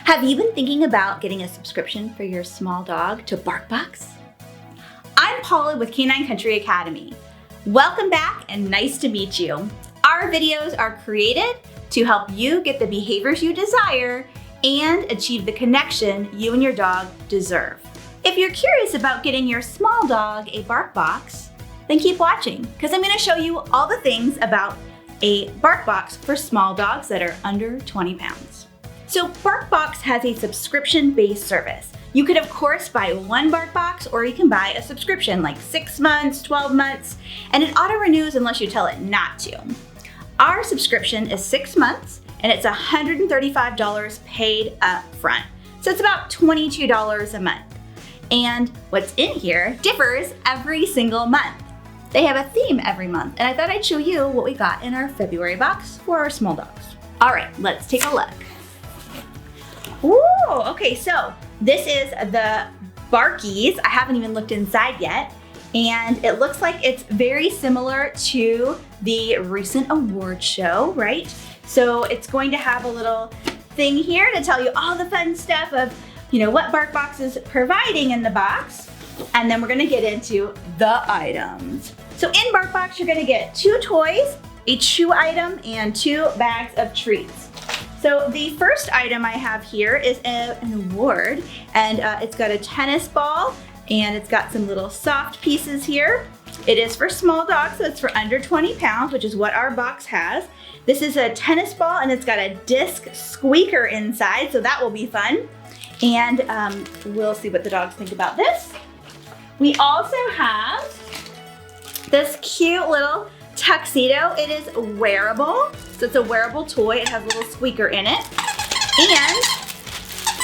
Have you been thinking about getting a subscription for your small dog to BarkBox? I'm Paula with Canine Country Academy. Welcome back and nice to meet you. Our videos are created to help you get the behaviors you desire and achieve the connection you and your dog deserve. If you're curious about getting your small dog a BarkBox, then keep watching because I'm going to show you all the things about a BarkBox for small dogs that are under 20 pounds. So BarkBox has a subscription-based service. You could of course buy one BarkBox or you can buy a subscription like 6 months, 12 months, and it auto-renews unless you tell it not to. Our subscription is 6 months and it's $135 paid up front. So it's about $22 a month. And what's in here differs every single month. They have a theme every month, and I thought I'd show you what we got in our February box for our small dogs. All right, let's take a look. Ooh, okay, so this is the Barkies. I haven't even looked inside yet, and it looks like it's very similar to the recent award show, right? So it's going to have a little thing here to tell you all the fun stuff of, what BarkBox is providing in the box, and then we're gonna get into the items. So in BarkBox, you're gonna get 2 toys, a chew item, and 2 bags of treats. So the first item I have here is an award, and it's got a tennis ball, and it's got some little soft pieces here. It is for small dogs, so it's for under 20 pounds, which is what our box has. This is a tennis ball, and it's got a disc squeaker inside, so that will be fun. And we'll see what the dogs think about this. We also have this cute little tuxedo. It is wearable, so it's a wearable toy. It has a little squeaker in it. And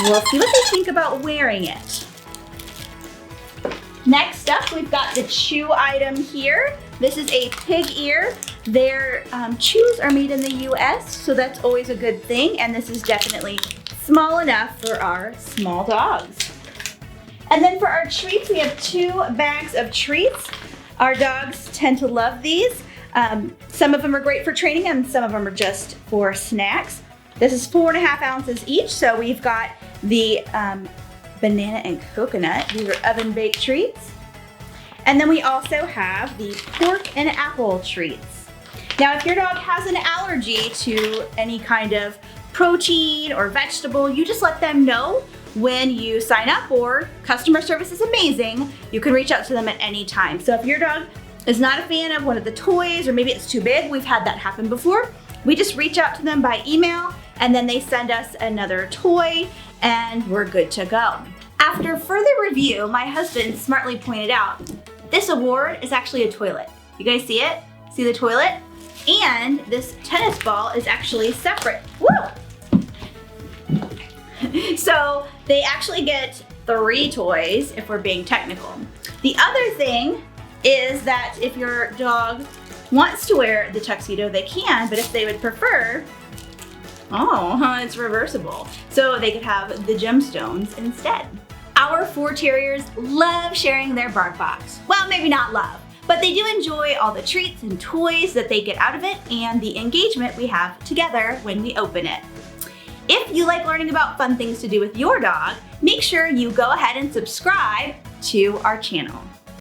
we'll see what they think about wearing it. Next up, we've got the chew item here. This is a pig ear. Their chews are made in the US, so that's always a good thing. And this is definitely small enough for our small dogs. And then for our treats, we have 2 bags of treats. Our dogs tend to love these. Some of them are great for training and some of them are just for snacks. This is 4.5 ounces each, so we've got the banana and coconut. These are oven baked treats. And then we also have the pork and apple treats. Now, if your dog has an allergy to any kind of protein or vegetable, you just let them know when you sign up, or customer service is amazing. You can reach out to them at any time. So if your dog is not a fan of one of the toys, or maybe it's too big, we've had that happen before, we just reach out to them by email and then they send us another toy and we're good to go. After further review, my husband smartly pointed out, this award is actually a toilet. You guys see it? See the toilet? And this tennis ball is actually separate. Woo! So they actually get 3 toys if we're being technical. The other thing is that if your dog wants to wear the tuxedo, they can, but if they would prefer, it's reversible. So they could have the gemstones instead. Our 4 terriers love sharing their BarkBox. Well, maybe not love, but they do enjoy all the treats and toys that they get out of it and the engagement we have together when we open it. If you like learning about fun things to do with your dog, make sure you go ahead and subscribe to our channel.